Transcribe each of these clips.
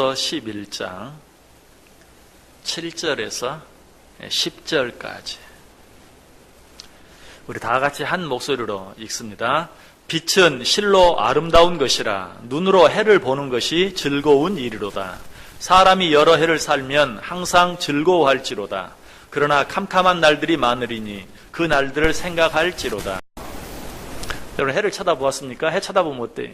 11장 7절에서 10절까지 우리 다 같이 한 목소리로 읽습니다. 빛은 실로 아름다운 것이라 눈으로 해를 보는 것이 즐거운 일이로다. 사람이 여러 해를 살면 항상 즐거워할지로다. 그러나 캄캄한 날들이 많으리니 그 날들을 생각할지로다. 여러분 해를 쳐다보았습니까? 해 쳐다보면 어때요?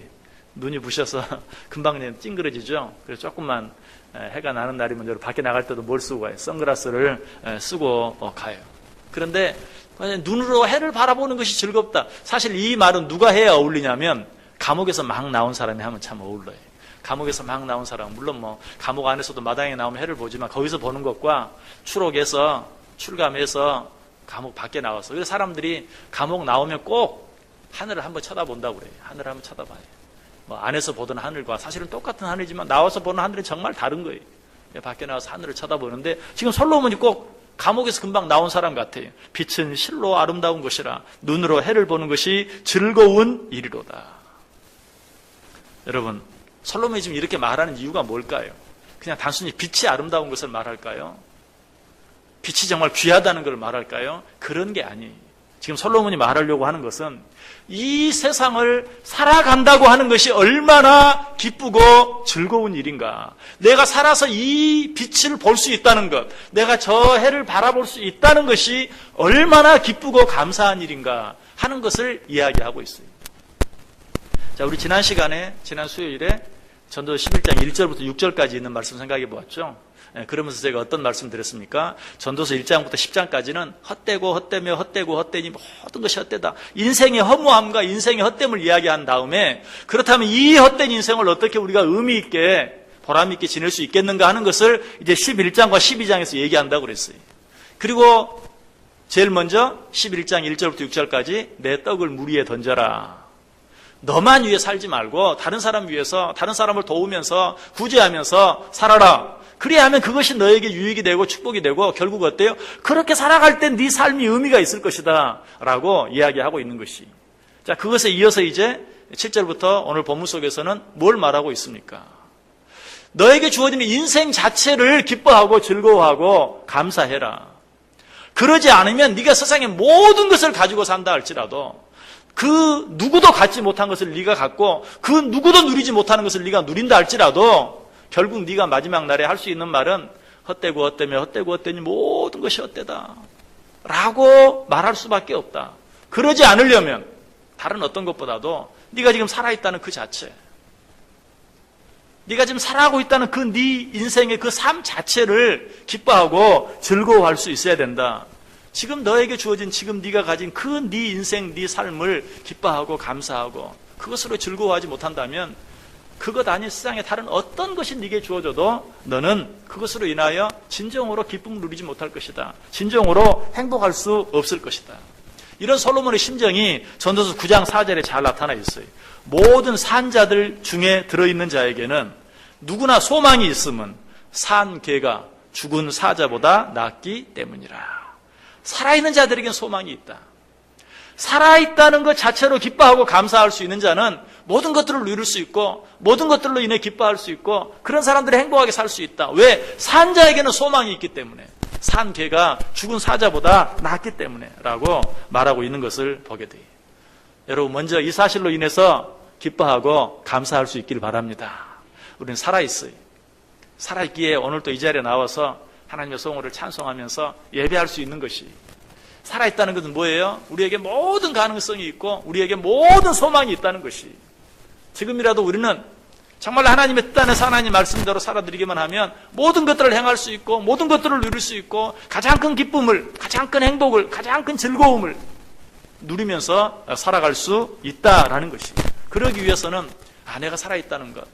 눈이 부셔서 금방 찡그러지죠. 그래서 조금만 해가 나는 날이면 여러분 밖에 나갈 때도 뭘 쓰고 가요? 선글라스를 쓰고 가요. 그런데 눈으로 해를 바라보는 것이 즐겁다. 사실 이 말은 누가 해야 어울리냐면 감옥에서 막 나온 사람이 하면 참 어울려요. 감옥에서 막 나온 사람, 물론 뭐 감옥 안에서도 마당에 나오면 해를 보지만 거기서 보는 것과 추록해서 출감해서 감옥 밖에 나와서, 그래서 사람들이 감옥 나오면 꼭 하늘을 한번 쳐다본다고 그래요. 하늘을 한번 쳐다봐요. 뭐 안에서 보던 하늘과 사실은 똑같은 하늘이지만 나와서 보는 하늘이 정말 다른 거예요. 밖에 나와서 하늘을 쳐다보는데 지금 솔로몬이 꼭 감옥에서 금방 나온 사람 같아요. 빛은 실로 아름다운 것이라 눈으로 해를 보는 것이 즐거운 일이로다. 여러분, 솔로몬이 지금 이렇게 말하는 이유가 뭘까요? 그냥 단순히 빛이 아름다운 것을 말할까요? 빛이 정말 귀하다는 걸 말할까요? 그런 게 아니에요. 지금 솔로몬이 말하려고 하는 것은 이 세상을 살아간다고 하는 것이 얼마나 기쁘고 즐거운 일인가. 내가 살아서 이 빛을 볼 수 있다는 것, 내가 저 해를 바라볼 수 있다는 것이 얼마나 기쁘고 감사한 일인가 하는 것을 이야기하고 있어요. 자, 우리 지난 시간에, 지난 수요일에 전도서 11장 1절부터 6절까지 있는 말씀 생각해 보았죠. 그러면서 제가 어떤 말씀 드렸습니까? 전도서 1장부터 10장까지는 헛되고 헛되며 헛되고 헛되니 모든 것이 헛되다. 인생의 허무함과 인생의 헛됨을 이야기한 다음에 그렇다면 이 헛된 인생을 어떻게 우리가 의미 있게 보람 있게 지낼 수 있겠는가 하는 것을 이제 11장과 12장에서 얘기한다고 그랬어요. 그리고 제일 먼저 11장 1절부터 6절까지 내 떡을 물 위에 던져라. 너만 위해 살지 말고 다른 사람 위해서, 다른 사람을 도우면서 구제하면서 살아라. 그래야 하면 그것이 너에게 유익이 되고 축복이 되고 결국 어때요? 그렇게 살아갈 땐 네 삶이 의미가 있을 것이다 라고 이야기하고 있는 것이. 자, 그것에 이어서 이제 7절부터 오늘 본문 속에서는 뭘 말하고 있습니까? 너에게 주어지는 인생 자체를 기뻐하고 즐거워하고 감사해라. 그러지 않으면 네가 세상의 모든 것을 가지고 산다 할지라도 그 누구도 갖지 못한 것을 네가 갖고 그 누구도 누리지 못하는 것을 네가 누린다 할지라도 결국 네가 마지막 날에 할 수 있는 말은 헛되고 헛되며 헛되고 헛되니 모든 것이 헛되다 라고 말할 수밖에 없다. 그러지 않으려면 다른 어떤 것보다도 네가 지금 살아있다는 그 자체, 네가 지금 살아가고 있다는 그 네 인생의 그 삶 자체를 기뻐하고 즐거워할 수 있어야 된다. 지금 너에게 주어진 지금 네가 가진 그 네 인생, 네 삶을 기뻐하고 감사하고 그것으로 즐거워하지 못한다면 그것 아닌 세상에 다른 어떤 것이 네게 주어져도 너는 그것으로 인하여 진정으로 기쁨을 누리지 못할 것이다. 진정으로 행복할 수 없을 것이다. 이런 솔로몬의 심정이 전도서 9장 4절에 잘 나타나 있어요. 모든 산자들 중에 들어있는 자에게는 누구나 소망이 있음은 산 개가 죽은 사자보다 낫기 때문이라. 살아있는 자들에겐 소망이 있다. 살아있다는 것 자체로 기뻐하고 감사할 수 있는 자는 모든 것들을 누릴 수 있고 모든 것들로 인해 기뻐할 수 있고 그런 사람들이 행복하게 살 수 있다. 왜? 산 자에게는 소망이 있기 때문에, 산 개가 죽은 사자보다 낫기 때문에 라고 말하고 있는 것을 보게 돼요. 여러분, 먼저 이 사실로 인해서 기뻐하고 감사할 수 있기를 바랍니다. 우리는 살아있어요. 살아있기에 오늘 또 이 자리에 나와서 하나님의 성호를 찬송하면서 예배할 수 있는 것이, 살아있다는 것은 뭐예요? 우리에게 모든 가능성이 있고 우리에게 모든 소망이 있다는 것이. 지금이라도 우리는 정말 하나님의 뜻 안에서 하나님 말씀대로 살아드리기만 하면 모든 것들을 행할 수 있고 모든 것들을 누릴 수 있고 가장 큰 기쁨을, 가장 큰 행복을, 가장 큰 즐거움을 누리면서 살아갈 수 있다라는 것이. 그러기 위해서는 내가 살아있다는 것,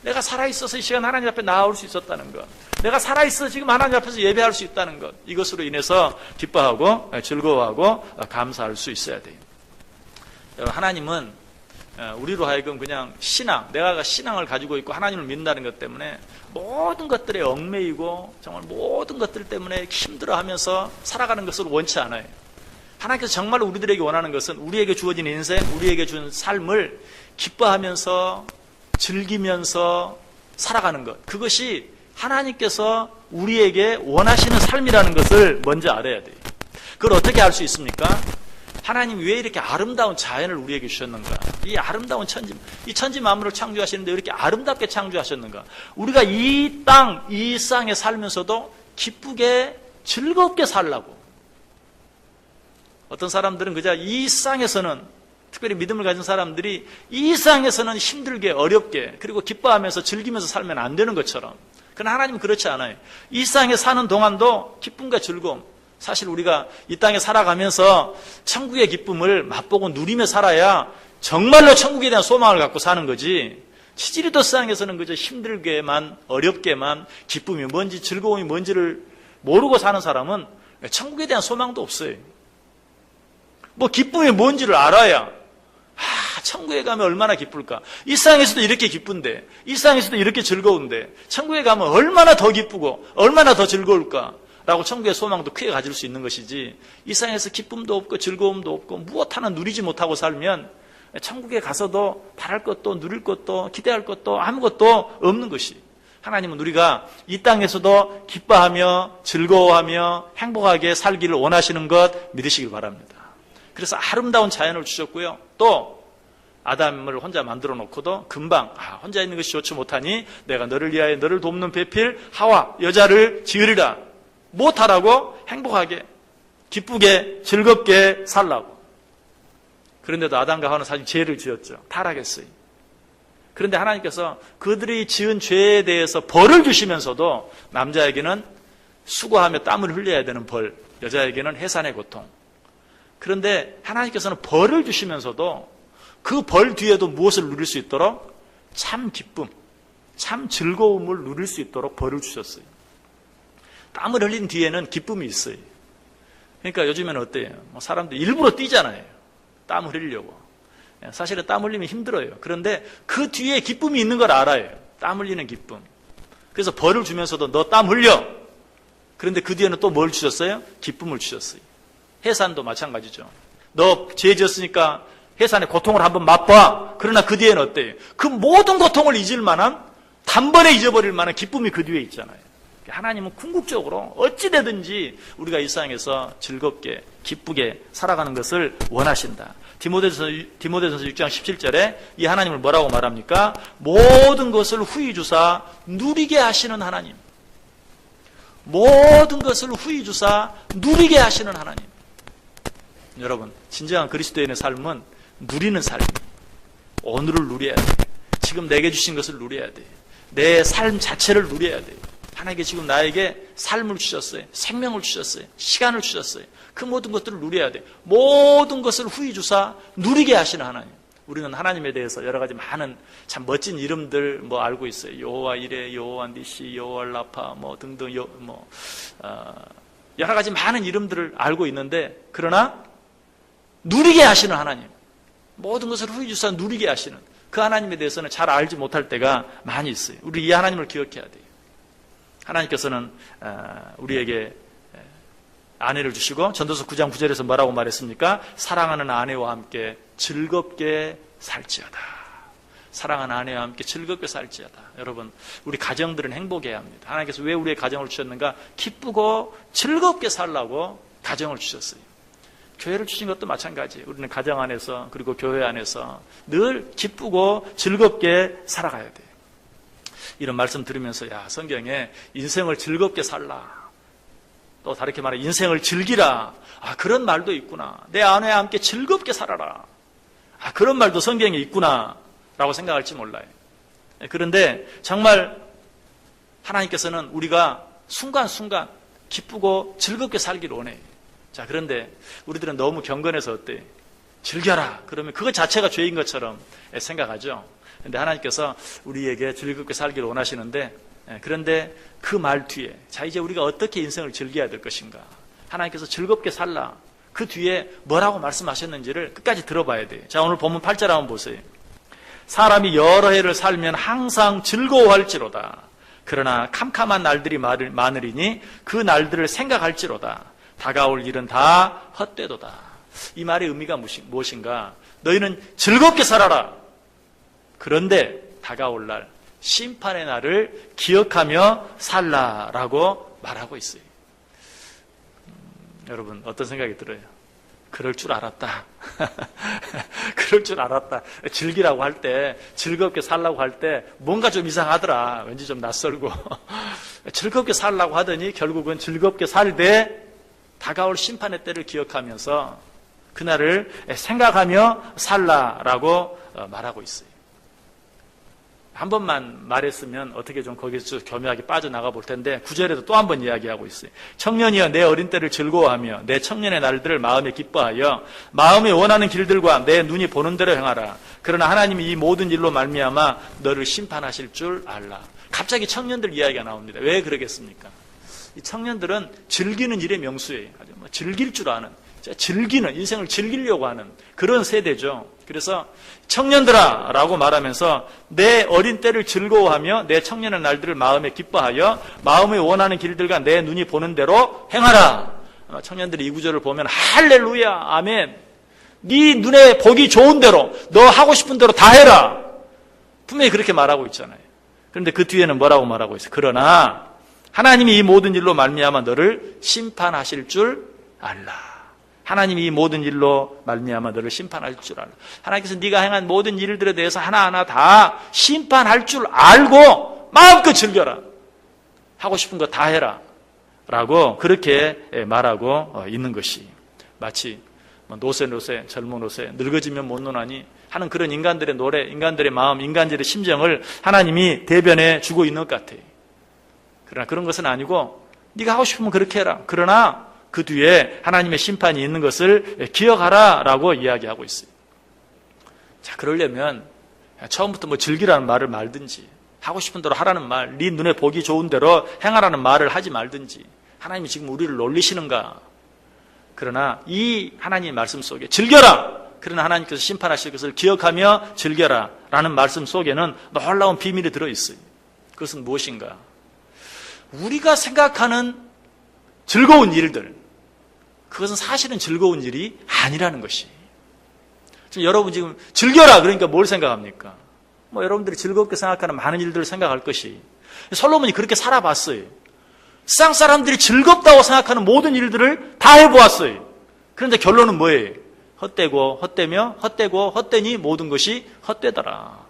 내가 살아있어서 이 시간 하나님 앞에 나아올 수 있었다는 것, 내가 살아있어서 지금 하나님 앞에서 예배할 수 있다는 것, 이것으로 인해서 기뻐하고 즐거워하고 감사할 수 있어야 돼요. 하나님은 우리로 하여금 그냥 신앙, 내가 신앙을 가지고 있고 하나님을 믿는다는 것 때문에 모든 것들에 얽매이고 정말 모든 것들 때문에 힘들어하면서 살아가는 것을 원치 않아요. 하나님께서 정말 우리들에게 원하는 것은 우리에게 주어진 인생, 우리에게 준 삶을 기뻐하면서 즐기면서 살아가는 것, 그것이 하나님께서 우리에게 원하시는 삶이라는 것을 먼저 알아야 돼요. 그걸 어떻게 알 수 있습니까? 하나님이 왜 이렇게 아름다운 자연을 우리에게 주셨는가? 이 아름다운 이 천지 만물을 창조하시는데 왜 이렇게 아름답게 창조하셨는가? 우리가 이 땅에 살면서도 기쁘게 즐겁게 살라고. 어떤 사람들은 그저 이 땅에서는, 특별히 믿음을 가진 사람들이 이 땅에서는 힘들게 어렵게 그리고 기뻐하면서 즐기면서 살면 안 되는 것처럼, 그러나 하나님은 그렇지 않아요. 이 땅에 사는 동안도 기쁨과 즐거움, 사실 우리가 이 땅에 살아가면서 천국의 기쁨을 맛보고 누리며 살아야 정말로 천국에 대한 소망을 갖고 사는 거지, 치지리도 세상에서는 그저 힘들게만 어렵게만 기쁨이 뭔지 즐거움이 뭔지를 모르고 사는 사람은 천국에 대한 소망도 없어요. 뭐 기쁨이 뭔지를 알아야 천국에 가면 얼마나 기쁠까? 이 세상에서도 이렇게 기쁜데, 이 세상에서도 이렇게 즐거운데 천국에 가면 얼마나 더 기쁘고 얼마나 더 즐거울까? 라고 천국의 소망도 크게 가질 수 있는 것이지, 이 세상에서 기쁨도 없고 즐거움도 없고 무엇 하나 누리지 못하고 살면 천국에 가서도 바랄 것도 누릴 것도 기대할 것도 아무것도 없는 것이, 하나님은 우리가 이 땅에서도 기뻐하며 즐거워하며 행복하게 살기를 원하시는 것 믿으시길 바랍니다. 그래서 아름다운 자연을 주셨고요. 또 아담을 혼자 만들어 놓고도 금방 혼자 있는 것이 좋지 못하니 내가 너를 위하여 너를 돕는 배필 하와 여자를 지으리라. 못하라고 행복하게 기쁘게 즐겁게 살라고. 그런데도 아담과 하와는 사실 죄를 지었죠. 타락했어요. 그런데 하나님께서 그들이 지은 죄에 대해서 벌을 주시면서도 남자에게는 수고하며 땀을 흘려야 되는 벌, 여자에게는 해산의 고통. 그런데 하나님께서는 벌을 주시면서도 그 벌 뒤에도 무엇을 누릴 수 있도록? 참 기쁨, 참 즐거움을 누릴 수 있도록 벌을 주셨어요. 땀을 흘린 뒤에는 기쁨이 있어요. 그러니까 요즘에는 어때요? 사람들 일부러 뛰잖아요. 땀을 흘리려고. 사실은 땀 흘리면 힘들어요. 그런데 그 뒤에 기쁨이 있는 걸 알아요. 땀 흘리는 기쁨. 그래서 벌을 주면서도 너 땀 흘려. 그런데 그 뒤에는 또 뭘 주셨어요? 기쁨을 주셨어요. 해산도 마찬가지죠. 너 죄 지었으니까 해산의 고통을 한번 맛봐. 그러나 그 뒤에는 어때요? 그 모든 고통을 잊을 만한, 단번에 잊어버릴 만한 기쁨이 그 뒤에 있잖아요. 하나님은 궁극적으로 어찌되든지 우리가 이 세상에서 즐겁게 기쁘게 살아가는 것을 원하신다. 디모데전서 6장 17절에 이 하나님을 뭐라고 말합니까? 모든 것을 후히 주사 누리게 하시는 하나님. 모든 것을 후히 주사 누리게 하시는 하나님. 여러분, 진정한 그리스도인의 삶은 누리는 삶이에요. 오늘을 누려야 돼요. 지금 내게 주신 것을 누려야 돼요. 내 삶 자체를 누려야 돼요. 하나님께 지금 나에게 삶을 주셨어요. 생명을 주셨어요. 시간을 주셨어요. 그 모든 것들을 누려야 돼요. 모든 것을 후히 주사 누리게 하시는 하나님. 우리는 하나님에 대해서 여러 가지 많은 참 멋진 이름들 알고 있어요. 여호와 이레, 여호와 니시, 여호와 라파 등등 여러 가지 많은 이름들을 알고 있는데, 그러나 누리게 하시는 하나님, 모든 것을 후히 주사 누리게 하시는 그 하나님에 대해서는 잘 알지 못할 때가 많이 있어요. 우리 이 하나님을 기억해야 돼요. 하나님께서는 우리에게 아내를 주시고 전도서 9장 9절에서 뭐라고 말했습니까? 사랑하는 아내와 함께 즐겁게 살지어다. 사랑하는 아내와 함께 즐겁게 살지어다. 여러분, 우리 가정들은 행복해야 합니다. 하나님께서 왜 우리의 가정을 주셨는가? 기쁘고 즐겁게 살라고 가정을 주셨어요. 교회를 주신 것도 마찬가지예요. 우리는 가정 안에서 그리고 교회 안에서 늘 기쁘고 즐겁게 살아가야 돼요. 이런 말씀 들으면서 성경에 인생을 즐겁게 살라, 또 다르게 말해 인생을 즐기라, 그런 말도 있구나. 내 아내와 함께 즐겁게 살아라, 그런 말도 성경에 있구나 라고 생각할지 몰라요. 그런데 정말 하나님께서는 우리가 순간순간 기쁘고 즐겁게 살기를 원해요. 자, 그런데 우리들은 너무 경건해서 어때? 즐겨라 그러면 그것 자체가 죄인 것처럼 생각하죠. 그런데 하나님께서 우리에게 즐겁게 살기를 원하시는데, 그런데 그 말 뒤에 이제 우리가 어떻게 인생을 즐겨야 될 것인가, 하나님께서 즐겁게 살라, 그 뒤에 뭐라고 말씀하셨는지를 끝까지 들어봐야 돼요. 자, 오늘 본문 8절 한번 보세요. 사람이 여러 해를 살면 항상 즐거워할지로다. 그러나 캄캄한 날들이 많으리니 그 날들을 생각할지로다. 다가올 일은 다 헛되도다. 이 말의 의미가 무엇인가? 너희는 즐겁게 살아라. 그런데 다가올 날 심판의 날을 기억하며 살라라고 말하고 있어요. 여러분 어떤 생각이 들어요? 그럴 줄 알았다. 그럴 줄 알았다. 즐기라고 할 때, 즐겁게 살라고 할 때 뭔가 좀 이상하더라. 왠지 좀 낯설고. 즐겁게 살라고 하더니 결국은 즐겁게 살되 다가올 심판의 때를 기억하면서 그날을 생각하며 살라라고 말하고 있어요. 한 번만 말했으면 어떻게 좀 거기서 교묘하게 빠져나가 볼 텐데 9절에도 또 한 번 이야기하고 있어요. 청년이여 내 어린 때를 즐거워하며 내 청년의 날들을 마음에 기뻐하여 마음에 원하는 길들과 내 눈이 보는 대로 행하라. 그러나 하나님이 이 모든 일로 말미암아 너를 심판하실 줄 알라. 갑자기 청년들 이야기가 나옵니다. 왜 그러겠습니까? 이 청년들은 즐기는 일의 명수예요. 즐길 줄 아는, 즐기는, 인생을 즐기려고 하는 그런 세대죠. 그래서 청년들아 라고 말하면서 내 어린 때를 즐거워하며 내 청년의 날들을 마음에 기뻐하여 마음에 원하는 길들과 내 눈이 보는 대로 행하라. 청년들이 이 구절을 보면 할렐루야 아멘, 네 눈에 보기 좋은 대로 너 하고 싶은 대로 다 해라. 분명히 그렇게 말하고 있잖아요. 그런데 그 뒤에는 뭐라고 말하고 있어요? 그러나 하나님이 이 모든 일로 말미암아 너를 심판하실 줄 알라. 하나님이 이 모든 일로 말미암아 너를 심판할 줄 알라. 하나님께서 네가 행한 모든 일들에 대해서 하나하나 다 심판할 줄 알고 마음껏 즐겨라. 하고 싶은 거 다 해라. 라고 그렇게 말하고 있는 것이 마치 노새 젊은 노새 늙어지면 못 노나니 하는 그런 인간들의 노래, 인간들의 마음, 인간들의 심정을 하나님이 대변해 주고 있는 것 같아요. 그러나 그런 것은 아니고 네가 하고 싶으면 그렇게 해라. 그러나 그 뒤에 하나님의 심판이 있는 것을 기억하라 라고 이야기하고 있어요. 자, 그러려면 처음부터 뭐 즐기라는 말을 말든지 하고 싶은 대로 하라는 말, 네 눈에 보기 좋은 대로 행하라는 말을 하지 말든지 하나님이 지금 우리를 놀리시는가? 그러나 이 하나님의 말씀 속에 즐겨라! 그러나 하나님께서 심판하실 것을 기억하며 즐겨라 라는 말씀 속에는 놀라운 비밀이 들어있어요. 그것은 무엇인가? 우리가 생각하는 즐거운 일들, 그것은 사실은 즐거운 일이 아니라는 것이. 지금 여러분 지금 즐겨라 그러니까 뭘 생각합니까? 뭐 여러분들이 즐겁게 생각하는 많은 일들을 생각할 것이. 솔로몬이 그렇게 살아봤어요. 세상 사람들이 즐겁다고 생각하는 모든 일들을 다 해보았어요. 그런데 결론은 뭐예요? 헛되고 헛되며 헛되고 헛되니 모든 것이 헛되더라.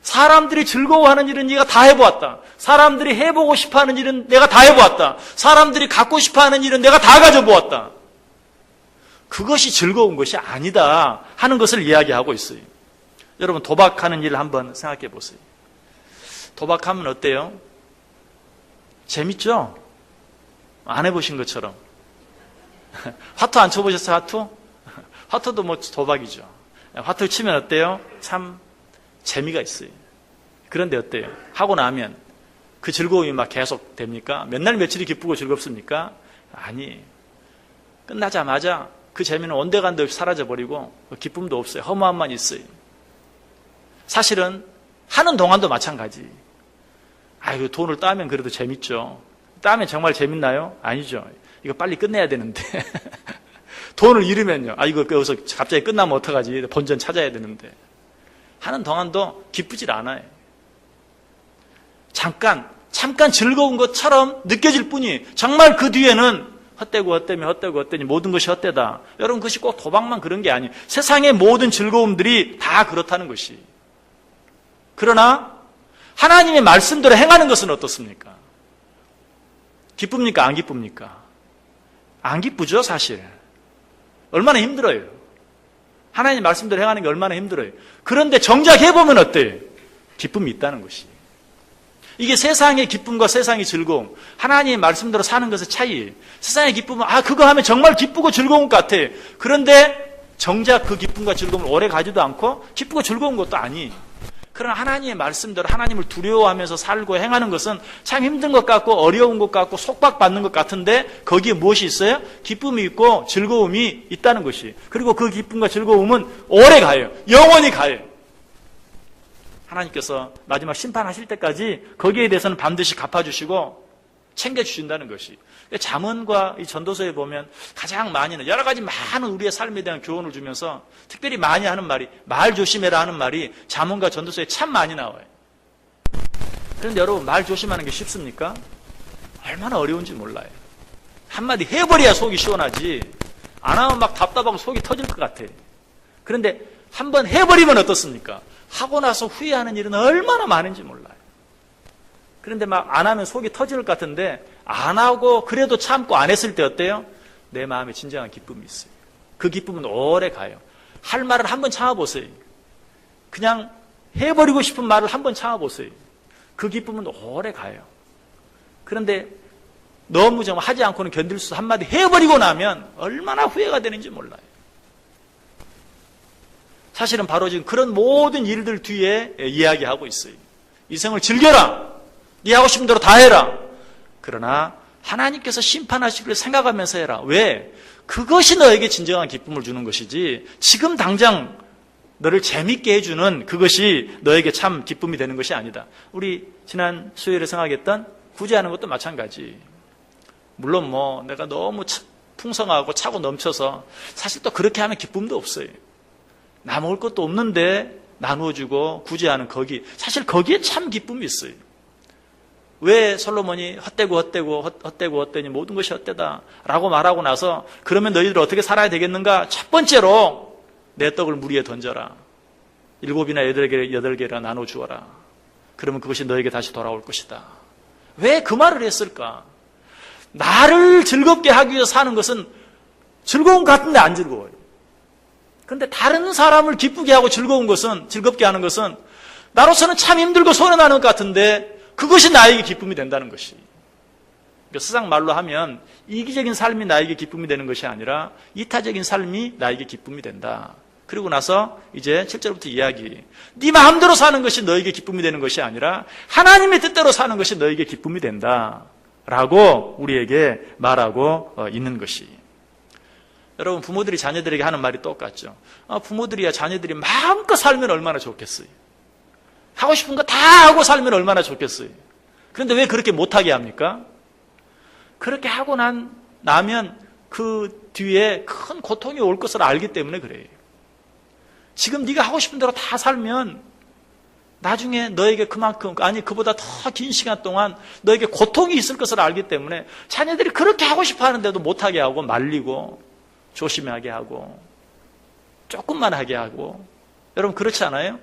사람들이 즐거워하는 일은 네가 다 해보았다. 사람들이 해보고 싶어하는 일은 내가 다 해보았다. 사람들이 갖고 싶어하는 일은 내가 다 가져보았다. 그것이 즐거운 것이 아니다 하는 것을 이야기하고 있어요. 여러분 도박하는 일 한번 생각해 보세요. 도박하면 어때요? 재밌죠? 안 해보신 것처럼. 화투 안 쳐보셨어요? 화투? 화투도 뭐 도박이죠. 화투 치면 어때요? 참 재미가 있어요. 그런데 어때요? 하고 나면 그 즐거움이 막 계속 됩니까? 몇 날 며칠이 기쁘고 즐겁습니까? 아니에요. 끝나자마자 그 재미는 온데간데 없이 사라져버리고 기쁨도 없어요. 허무함만 있어요. 사실은 하는 동안도 마찬가지. 아이고 돈을 따면 그래도 재밌죠. 따면 정말 재밌나요? 아니죠. 이거 빨리 끝내야 되는데 돈을 잃으면요. 아 이거 여기서 갑자기 끝나면 어떡하지? 본전 찾아야 되는데. 하는 동안도 기쁘질 않아요. 잠깐 즐거운 것처럼 느껴질 뿐이 정말 그 뒤에는 헛되고 헛되니 모든 것이 헛되다. 여러분 그것이 꼭 도박만 그런 게 아니에요. 세상의 모든 즐거움들이 다 그렇다는 것이. 그러나 하나님의 말씀대로 행하는 것은 어떻습니까? 기쁩니까? 안 기쁩니까? 안 기쁘죠 사실. 얼마나 힘들어요. 하나님 말씀대로 행하는 게 얼마나 힘들어요. 그런데 정작 해보면 어때요? 기쁨이 있다는 것이. 이게 세상의 기쁨과 세상의 즐거움, 하나님의 말씀대로 사는 것의 차이예요. 세상의 기쁨은 그거 하면 정말 기쁘고 즐거운 것 같아요. 그런데 정작 그 기쁨과 즐거움을 오래 가지도 않고 기쁘고 즐거운 것도 아니에요. 그러나 하나님의 말씀대로 하나님을 두려워하면서 살고 행하는 것은 참 힘든 것 같고 어려운 것 같고 속박받는 것 같은데 거기에 무엇이 있어요? 기쁨이 있고 즐거움이 있다는 것이. 그리고 그 기쁨과 즐거움은 오래 가요. 영원히 가요. 하나님께서 마지막 심판하실 때까지 거기에 대해서는 반드시 갚아주시고 챙겨주신다는 것이. 잠언과 이 전도서에 보면 가장 많이는 여러 가지 많은 우리의 삶에 대한 교훈을 주면서 특별히 많이 하는 말이 말 조심해라 하는 말이 잠언과 전도서에 참 많이 나와요. 그런데 여러분, 말 조심하는 게 쉽습니까? 얼마나 어려운지 몰라요. 한마디 해버려야 속이 시원하지, 안 하면 막 답답하고 속이 터질 것 같아. 그런데 한번 해버리면 어떻습니까? 하고 나서 후회하는 일은 얼마나 많은지 몰라요. 그런데 막 안 하면 속이 터질 것 같은데, 안 하고 그래도 참고 안 했을 때 어때요? 내 마음에 진정한 기쁨이 있어요. 그 기쁨은 오래 가요. 할 말을 한번 참아보세요. 그냥 해버리고 싶은 말을 한번 참아보세요. 그 기쁨은 오래 가요. 그런데 너무 좀 하지 않고는 견딜 수 한마디 해버리고 나면 얼마나 후회가 되는지 몰라요. 사실은 바로 지금 그런 모든 일들 뒤에 이야기하고 있어요. 이 생을 즐겨라. 네 하고 싶은 대로 다 해라. 그러나 하나님께서 심판하시기를 생각하면서 해라. 왜? 그것이 너에게 진정한 기쁨을 주는 것이지, 지금 당장 너를 재밌게 해주는 그것이 너에게 참 기쁨이 되는 것이 아니다. 우리 지난 수요일에 생각했던 구제하는 것도 마찬가지. 물론 뭐 내가 너무 풍성하고 차고 넘쳐서 사실 또 그렇게 하면 기쁨도 없어요. 나 먹을 것도 없는데 나누어주고 구제하는 거기, 사실 거기에 참 기쁨이 있어요. 왜 솔로몬이 헛되고 모든 것이 헛되다 라고 말하고 나서, 그러면 너희들 어떻게 살아야 되겠는가? 첫 번째로 내 떡을 물 위에 던져라. 7이나 8개나 나눠주어라. 그러면 그것이 너에게 다시 돌아올 것이다. 왜 그 말을 했을까? 나를 즐겁게 하기 위해서 사는 것은 즐거운 것 같은데 안 즐거워요. 그런데 다른 사람을 기쁘게 하고 즐겁게 하는 것은 나로서는 참 힘들고 손해 나는 것 같은데 그것이 나에게 기쁨이 된다는 것이. 그러니까 세상 말로 하면 이기적인 삶이 나에게 기쁨이 되는 것이 아니라 이타적인 삶이 나에게 기쁨이 된다. 그리고 나서 이제 7절부터 이야기. 네 마음대로 사는 것이 너에게 기쁨이 되는 것이 아니라 하나님의 뜻대로 사는 것이 너에게 기쁨이 된다. 라고 우리에게 말하고 있는 것이. 여러분, 부모들이 자녀들에게 하는 말이 똑같죠. 부모들이야 자녀들이 마음껏 살면 얼마나 좋겠어요. 하고 싶은 거 다 하고 살면 얼마나 좋겠어요. 그런데 왜 그렇게 못하게 합니까? 그렇게 하고 나면 그 뒤에 큰 고통이 올 것을 알기 때문에 그래요. 지금 네가 하고 싶은 대로 다 살면 나중에 너에게 그만큼, 아니 그보다 더 긴 시간 동안 너에게 고통이 있을 것을 알기 때문에 자녀들이 그렇게 하고 싶어 하는데도 못하게 하고 말리고 조심하게 하고 조금만 하게 하고. 여러분, 그렇지 않아요?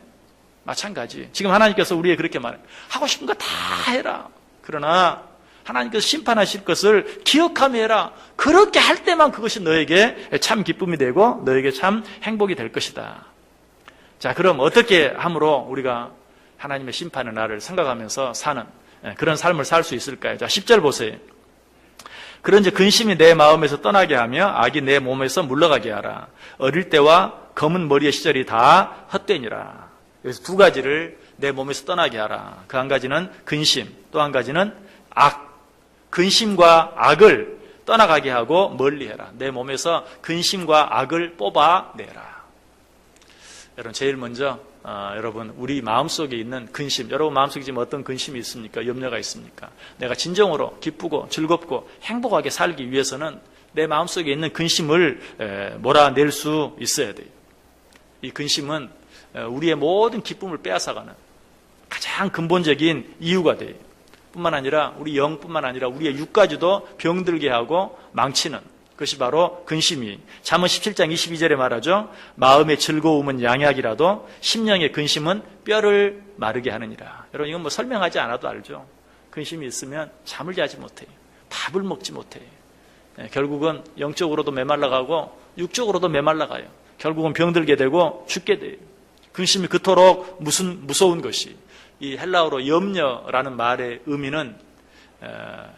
마찬가지. 지금 하나님께서 우리에게 그렇게 말해요. 하고 싶은 거 다 해라. 그러나 하나님께서 심판하실 것을 기억하며 해라. 그렇게 할 때만 그것이 너에게 참 기쁨이 되고 너에게 참 행복이 될 것이다. 자, 그럼 어떻게 함으로 우리가 하나님의 심판의 날을 생각하면서 사는 그런 삶을 살 수 있을까요? 자, 10절 보세요. 그런즉 근심이 내 마음에서 떠나게 하며 악이 내 몸에서 물러가게 하라. 어릴 때와 검은 머리의 시절이 다 헛되니라. 여기서 두 가지를 내 몸에서 떠나게 하라. 그 한 가지는 근심, 또 한 가지는 악. 근심과 악을 떠나가게 하고 멀리해라. 내 몸에서 근심과 악을 뽑아내라. 여러분, 제일 먼저 여러분, 우리 마음속에 있는 근심, 여러분 마음속에 지금 어떤 근심이 있습니까? 염려가 있습니까? 내가 진정으로 기쁘고 즐겁고 행복하게 살기 위해서는 내 마음속에 있는 근심을 몰아낼 수 있어야 돼요. 이 근심은 우리의 모든 기쁨을 빼앗아가는 가장 근본적인 이유가 돼요. 뿐만 아니라 우리 영뿐만 아니라 우리의 육까지도 병들게 하고 망치는 그것이 바로 근심이. 잠언 17장 22절에 말하죠. 마음의 즐거움은 양약이라도 심령의 근심은 뼈를 마르게 하느니라. 여러분, 이건 뭐 설명하지 않아도 알죠. 근심이 있으면 잠을 자지 못해요. 밥을 먹지 못해요. 결국은 영적으로도 메말라가고 육적으로도 메말라가요. 결국은 병들게 되고 죽게 돼요. 근심이 그토록 무서운 것이. 이 헬라어로 염려라는 말의 의미는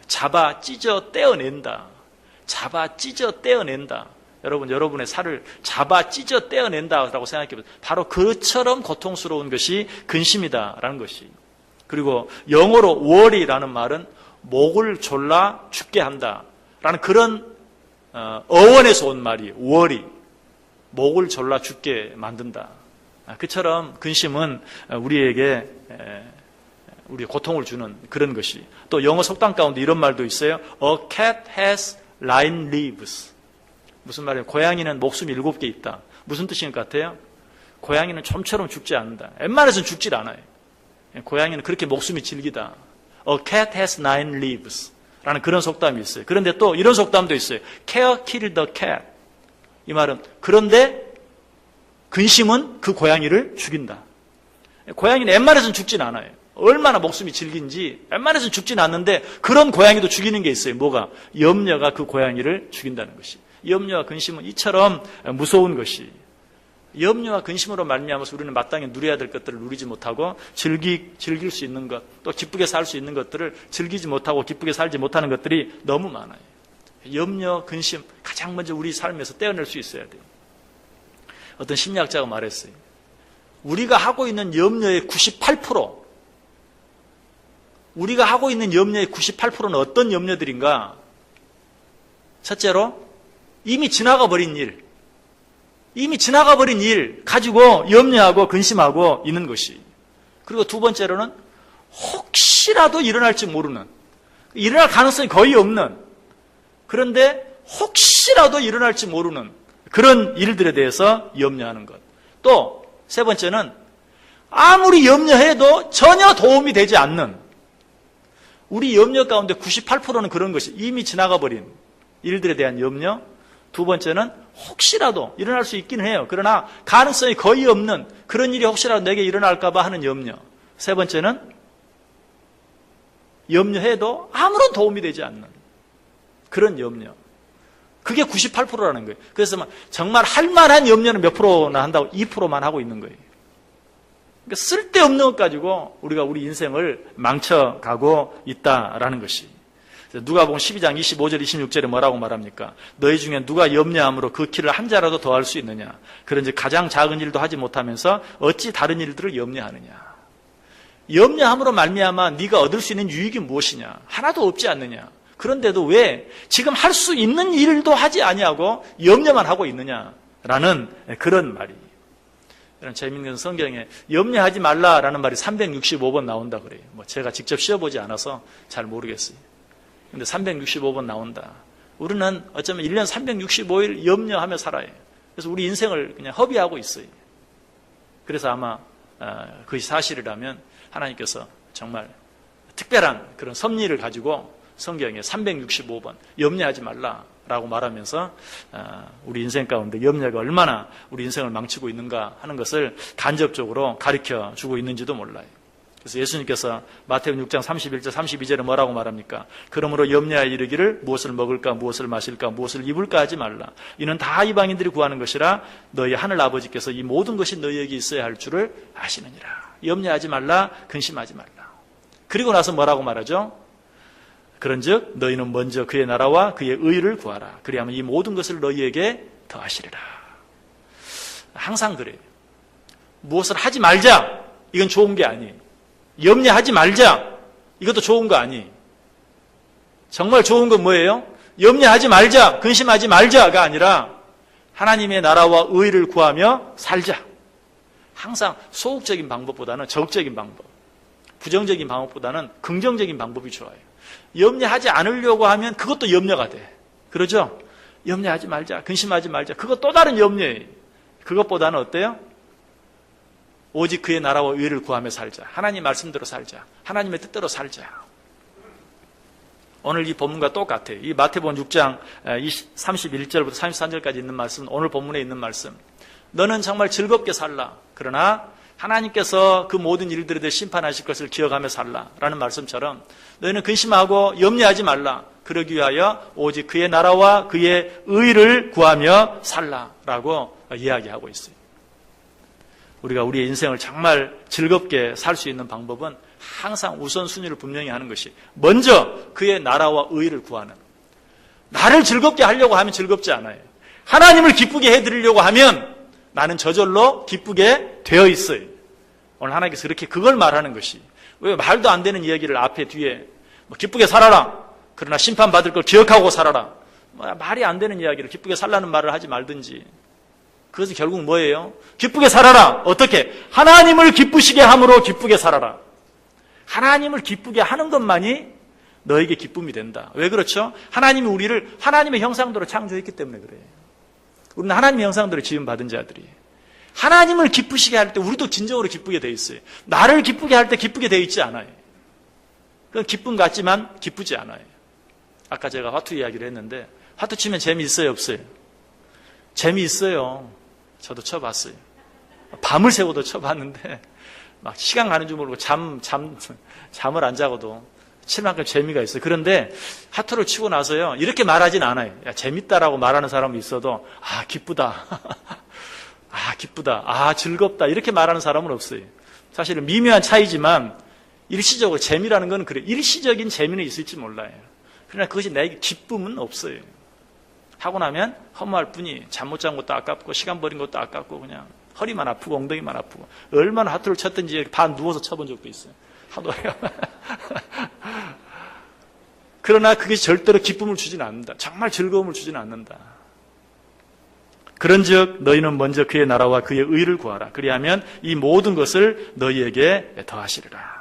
잡아 찢어 떼어낸다. 잡아 찢어 떼어낸다. 여러분, 여러분의 살을 잡아 찢어 떼어낸다라고 생각해보세요. 바로 그처럼 고통스러운 것이 근심이다라는 것이. 그리고 영어로 worry라는 말은 목을 졸라 죽게 한다라는 그런 어원에서 온 말이 worry. 목을 졸라 죽게 만든다. 그처럼 근심은 우리에게 우리 고통을 주는 그런 것이. 또 영어 속담 가운데 이런 말도 있어요. A cat has 9 lives. 무슨 말이에요? 고양이는 목숨이 7개 있다. 무슨 뜻인 것 같아요? 고양이는 좀처럼 죽지 않는다. 웬만해서는 죽질 않아요. 고양이는 그렇게 목숨이 질기다. A cat has 9 lives 라는 그런 속담이 있어요. 그런데 또 이런 속담도 있어요. Care kill the cat. 이 말은 그런데 근심은 그 고양이를 죽인다. 고양이는 웬만해서는 죽진 않아요. 얼마나 목숨이 질긴지 웬만해서는 죽진 않는데 그런 고양이도 죽이는 게 있어요. 뭐가? 염려가 그 고양이를 죽인다는 것이. 염려와 근심은 이처럼 무서운 것이. 염려와 근심으로 말미암아서 우리는 마땅히 누려야 될 것들을 누리지 못하고 즐길 수 있는 것, 또 기쁘게 살 수 있는 것들을 즐기지 못하고 기쁘게 살지 못하는 것들이 너무 많아요. 염려, 근심 가장 먼저 우리 삶에서 떼어낼 수 있어야 돼요. 어떤 심리학자가 말했어요. 우리가 하고 있는 염려의 98%, 우리가 하고 있는 염려의 98%는 어떤 염려들인가? 첫째로 이미 지나가 버린 일, 이미 지나가 버린 일 가지고 염려하고 근심하고 있는 것이. 그리고 두 번째로는 혹시라도 일어날지 모르는, 일어날 가능성이 거의 없는, 그런데 혹시라도 일어날지 모르는 그런 일들에 대해서 염려하는 것. 또 세 번째는 아무리 염려해도 전혀 도움이 되지 않는, 우리 염려 가운데 98%는 그런 것이 이미 지나가 버린 일들에 대한 염려. 두 번째는 혹시라도 일어날 수 있기는 해요. 그러나 가능성이 거의 없는 그런 일이 혹시라도 내게 일어날까 봐 하는 염려. 세 번째는 염려해도 아무런 도움이 되지 않는 그런 염려. 그게 98%라는 거예요. 그래서 정말 할 만한 염려는 몇 프로나 한다고? 2%만 하고 있는 거예요. 그러니까 쓸데없는 것 가지고 우리가 우리 인생을 망쳐가고 있다라는 것이. 누가복음 12장 25절 26절에 뭐라고 말합니까? 너희 중에 누가 염려함으로 그 키를 한 자라도 더할 수 있느냐? 그런즉 가장 작은 일도 하지 못하면서 어찌 다른 일들을 염려하느냐? 염려함으로 말미암아 네가 얻을 수 있는 유익이 무엇이냐? 하나도 없지 않느냐? 그런데도 왜 지금 할 수 있는 일도 하지 아니하고 염려만 하고 있느냐라는 그런 말이. 이런 재미있는 성경에 염려하지 말라라는 말이 365번 나온다 그래요. 뭐 제가 직접 씌워보지 않아서 잘 모르겠어요. 근데 365번 나온다. 우리는 어쩌면 1년 365일 염려하며 살아요. 그래서 우리 인생을 그냥 허비하고 있어요. 그래서 아마 그것이 사실이라면 하나님께서 정말 특별한 그런 섭리를 가지고 성경에 365번 염려하지 말라라고 말하면서 우리 인생 가운데 염려가 얼마나 우리 인생을 망치고 있는가 하는 것을 간접적으로 가르쳐 주고 있는지도 몰라요. 그래서 예수님께서 마태복음 6장 31절 32절에 뭐라고 말합니까? 그러므로 염려하여 이르기를 무엇을 먹을까 무엇을 마실까 무엇을 입을까 하지 말라. 이는 다 이방인들이 구하는 것이라 너희 하늘 아버지께서 이 모든 것이 너희에게 있어야 할 줄을 아시느니라. 염려하지 말라, 근심하지 말라. 그리고 나서 뭐라고 말하죠? 그런즉 너희는 먼저 그의 나라와 그의 의를 구하라. 그리하면 이 모든 것을 너희에게 더하시리라. 항상 그래요. 무엇을 하지 말자. 이건 좋은 게 아니에요. 염려하지 말자. 이것도 좋은 거 아니에요. 정말 좋은 건 뭐예요? 염려하지 말자, 근심하지 말자가 아니라 하나님의 나라와 의를 구하며 살자. 항상 소극적인 방법보다는 적극적인 방법, 부정적인 방법보다는 긍정적인 방법이 좋아요. 염려하지 않으려고 하면 그것도 염려가 돼. 그러죠? 염려하지 말자, 근심하지 말자. 그거 또 다른 염려예요. 그것보다는 어때요? 오직 그의 나라와 의를 구하며 살자. 하나님 말씀대로 살자. 하나님의 뜻대로 살자. 오늘 이 본문과 똑같아요. 이 마태복음 6장 31절부터 33절까지 있는 말씀, 오늘 본문에 있는 말씀. 너는 정말 즐겁게 살라. 그러나 하나님께서 그 모든 일들에 대해 심판하실 것을 기억하며 살라. 라는 말씀처럼 너희는 근심하고 염려하지 말라. 그러기 위하여 오직 그의 나라와 그의 의를 구하며 살라. 라고 이야기하고 있어요. 우리가 우리의 인생을 정말 즐겁게 살 수 있는 방법은 항상 우선순위를 분명히 하는 것이 먼저 그의 나라와 의를 구하는. 나를 즐겁게 하려고 하면 즐겁지 않아요. 하나님을 기쁘게 해드리려고 하면 나는 저절로 기쁘게 되어 있어요. 오늘 하나님께서 그렇게 그걸 말하는 것이. 왜 말도 안 되는 이야기를 앞에 뒤에 기쁘게 살아라. 그러나 심판받을 걸 기억하고 살아라. 말이 안 되는 이야기를 기쁘게 살라는 말을 하지 말든지. 그것은 결국 뭐예요? 기쁘게 살아라. 어떻게? 하나님을 기쁘시게 함으로 기쁘게 살아라. 하나님을 기쁘게 하는 것만이 너에게 기쁨이 된다. 왜 그렇죠? 하나님이 우리를 하나님의 형상대로 창조했기 때문에 그래요. 우리는 하나님의 형상대로 지음받은 자들이에요. 하나님을 기쁘시게 할 때 우리도 진정으로 기쁘게 돼 있어요. 나를 기쁘게 할 때 기쁘게 돼 있지 않아요. 그건 기쁨 같지만 기쁘지 않아요. 아까 제가 화투 이야기를 했는데 화투 치면 재미있어요, 없어요? 재미있어요. 저도 쳐봤어요. 밤을 새고도 쳐봤는데 막 시간 가는 줄 모르고 잠을 안 자고도 칠 만큼 재미가 있어요. 그런데 화투를 치고 나서요, 이렇게 말하진 않아요. 야, 재밌다라고 말하는 사람이 있어도 아, 기쁘다. 아, 기쁘다. 아, 즐겁다. 이렇게 말하는 사람은 없어요. 사실은 미묘한 차이지만 일시적으로 재미라는 건 그래. 일시적인 재미는 있을지 몰라요. 그러나 그것이 나에게 기쁨은 없어요. 하고 나면 허무할 뿐이 잠 못 잔 것도 아깝고 시간 버린 것도 아깝고 그냥 허리만 아프고 엉덩이만 아프고 얼마나 화투를 쳤든지 반 누워서 쳐본 적도 있어요. 하도 그러나 그것이 절대로 기쁨을 주지는 않는다. 정말 즐거움을 주지는 않는다. 그런즉 너희는 먼저 그의 나라와 그의 의를 구하라. 그리하면 이 모든 것을 너희에게 더하시리라.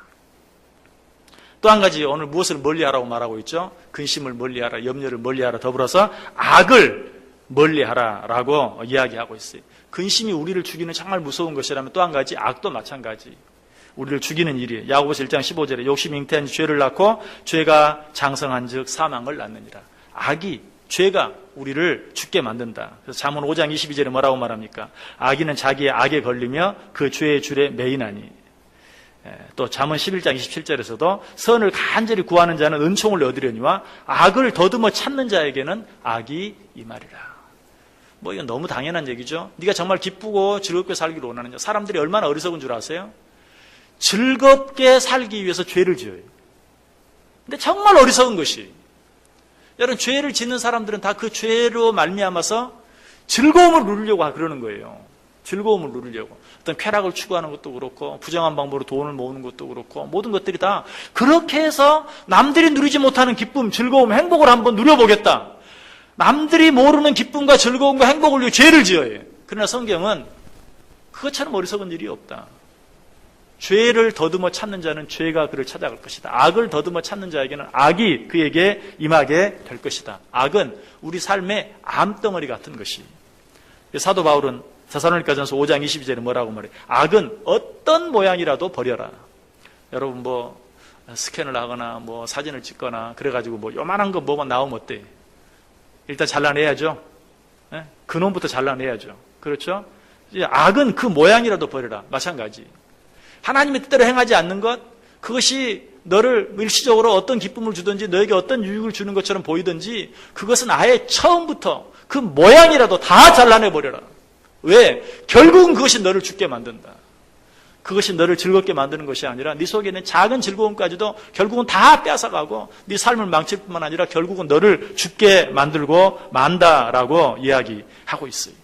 또 한 가지 오늘 무엇을 멀리하라고 말하고 있죠? 근심을 멀리하라, 염려를 멀리하라, 더불어서 악을 멀리하라라고 이야기하고 있어요. 근심이 우리를 죽이는 정말 무서운 것이라면 또 한 가지 악도 마찬가지. 우리를 죽이는 일이에요. 야고보서 1장 15절에 욕심이 잉태한 죄를 낳고 죄가 장성한즉 사망을 낳느니라. 악이 죄가 우리를 죽게 만든다. 그래서 잠언 5장 22절에 뭐라고 말합니까? 악인은 자기의 악에 걸리며 그 죄의 줄에 매이나니. 또 잠언 11장 27절에서도 선을 간절히 구하는 자는 은총을 얻으려니와 악을 더듬어 찾는 자에게는 악이 임하리라. 뭐 이건 너무 당연한 얘기죠. 네가 정말 기쁘고 즐겁게 살기를 원하느냐. 사람들이 얼마나 어리석은 줄 아세요? 즐겁게 살기 위해서 죄를 지어요. 근데 정말 어리석은 것이, 여러분, 죄를 짓는 사람들은 다 그 죄로 말미암아서 즐거움을 누리려고 그러는 거예요. 즐거움을 누리려고. 어떤 쾌락을 추구하는 것도 그렇고 부정한 방법으로 돈을 모으는 것도 그렇고 모든 것들이 다 그렇게 해서 남들이 누리지 못하는 기쁨, 즐거움, 행복을 한번 누려보겠다. 남들이 모르는 기쁨과 즐거움과 행복을 위해 죄를 지어요. 그러나 성경은 그것처럼 어리석은 일이 없다. 죄를 더듬어 찾는 자는 죄가 그를 찾아갈 것이다. 악을 더듬어 찾는 자에게는 악이 그에게 임하게 될 것이다. 악은 우리 삶의 암덩어리 같은 것이. 사도 바울은 데살로니가전서 5장 22절에 뭐라고 말해요? 악은 어떤 모양이라도 버려라. 여러분 뭐 스캔을 하거나 뭐 사진을 찍거나 그래가지고 뭐 요만한 거 뭐만 나오면 어때? 일단 잘라내야죠. 네? 근원부터 잘라내야죠. 그렇죠? 악은 그 모양이라도 버려라. 마찬가지. 하나님의 뜻대로 행하지 않는 것, 그것이 너를 일시적으로 어떤 기쁨을 주든지 너에게 어떤 유익을 주는 것처럼 보이든지 그것은 아예 처음부터 그 모양이라도 다 잘라내버려라. 왜? 결국은 그것이 너를 죽게 만든다. 그것이 너를 즐겁게 만드는 것이 아니라 네 속에 있는 작은 즐거움까지도 결국은 다 뺏어가고 네 삶을 망칠 뿐만 아니라 결국은 너를 죽게 만들고 만다라고 이야기하고 있어요.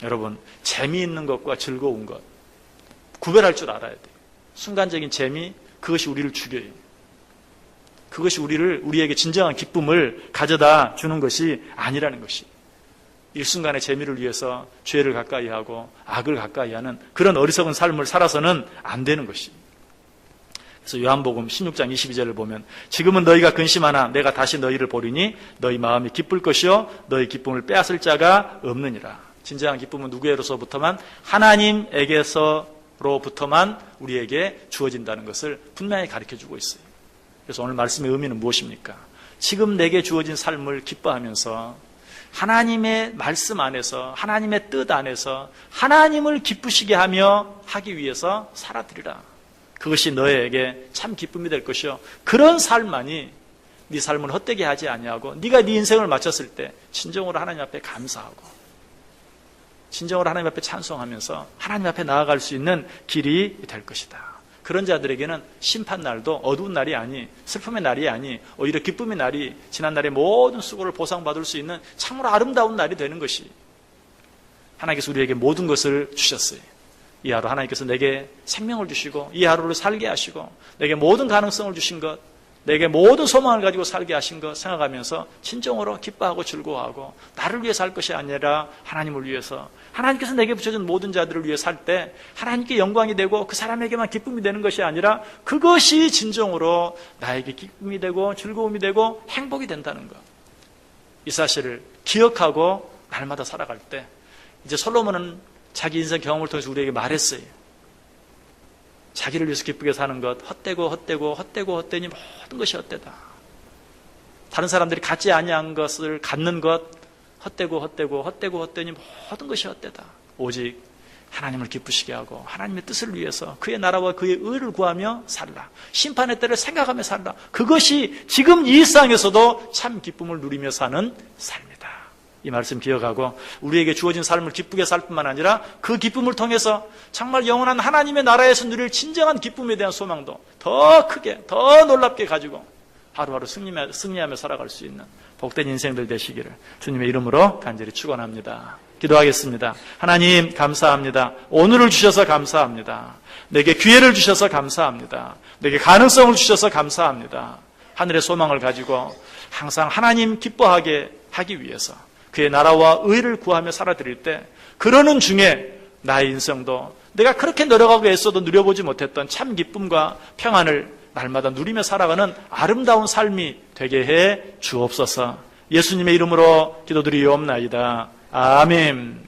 여러분, 재미있는 것과 즐거운 것 구별할 줄 알아야 돼요. 순간적인 재미, 그것이 우리를 죽여요. 그것이 우리에게 진정한 기쁨을 가져다 주는 것이 아니라는 것이. 일순간의 재미를 위해서 죄를 가까이 하고 악을 가까이 하는 그런 어리석은 삶을 살아서는 안 되는 것이. 그래서 요한복음 16장 22절을 보면 지금은 너희가 근심하나 내가 다시 너희를 보리니 너희 마음이 기쁠 것이요 너희 기쁨을 빼앗을 자가 없느니라. 진정한 기쁨은 누구에게로서부터만? 하나님에게서로부터만 우리에게 주어진다는 것을 분명히 가르쳐주고 있어요. 그래서 오늘 말씀의 의미는 무엇입니까? 지금 내게 주어진 삶을 기뻐하면서 하나님의 말씀 안에서 하나님의 뜻 안에서 하나님을 기쁘시게 하며 하기 위해서 살아드리라. 그것이 너에게 참 기쁨이 될 것이요 그런 삶만이 네 삶을 헛되게 하지 아니하고 네가 네 인생을 마쳤을 때 진정으로 하나님 앞에 감사하고 진정으로 하나님 앞에 찬송하면서 하나님 앞에 나아갈 수 있는 길이 될 것이다. 그런 자들에게는 심판날도 어두운 날이 아니 슬픔의 날이 아니 오히려 기쁨의 날이 지난날의 모든 수고를 보상받을 수 있는 참으로 아름다운 날이 되는 것이. 하나님께서 우리에게 모든 것을 주셨어요. 이 하루 하나님께서 내게 생명을 주시고 이 하루를 살게 하시고 내게 모든 가능성을 주신 것, 내게 모든 소망을 가지고 살게 하신 것 생각하면서 진정으로 기뻐하고 즐거워하고 나를 위해 살 것이 아니라 하나님을 위해서 하나님께서 내게 붙여준 모든 자들을 위해 살 때 하나님께 영광이 되고 그 사람에게만 기쁨이 되는 것이 아니라 그것이 진정으로 나에게 기쁨이 되고 즐거움이 되고 행복이 된다는 것. 이 사실을 기억하고 날마다 살아갈 때 이제 솔로몬은 자기 인생 경험을 통해서 우리에게 말했어요. 자기를 위해서 기쁘게 사는 것, 헛되니 모든 것이 헛되다. 다른 사람들이 갖지 아니한 것을 갖는 것, 헛되니 모든 것이 헛되다. 오직 하나님을 기쁘시게 하고 하나님의 뜻을 위해서 그의 나라와 그의 의를 구하며 살라. 심판의 때를 생각하며 살라. 그것이 지금 이 일상에서도 참 기쁨을 누리며 사는 삶이다. 이 말씀 기억하고 우리에게 주어진 삶을 기쁘게 살 뿐만 아니라 그 기쁨을 통해서 정말 영원한 하나님의 나라에서 누릴 진정한 기쁨에 대한 소망도 더 크게, 더 놀랍게 가지고 하루하루 승리하며 살아갈 수 있는 복된 인생들 되시기를 주님의 이름으로 간절히 축원합니다. 기도하겠습니다. 하나님 감사합니다. 오늘을 주셔서 감사합니다. 내게 기회를 주셔서 감사합니다. 내게 가능성을 주셔서 감사합니다. 하늘의 소망을 가지고 항상 하나님 기뻐하게 하기 위해서 그의 나라와 의를 구하며 살아드릴 때 그러는 중에 나의 인생도 내가 그렇게 노력하고 애써도 누려보지 못했던 참 기쁨과 평안을 날마다 누리며 살아가는 아름다운 삶이 되게 해 주옵소서. 예수님의 이름으로 기도드리옵나이다. 아멘.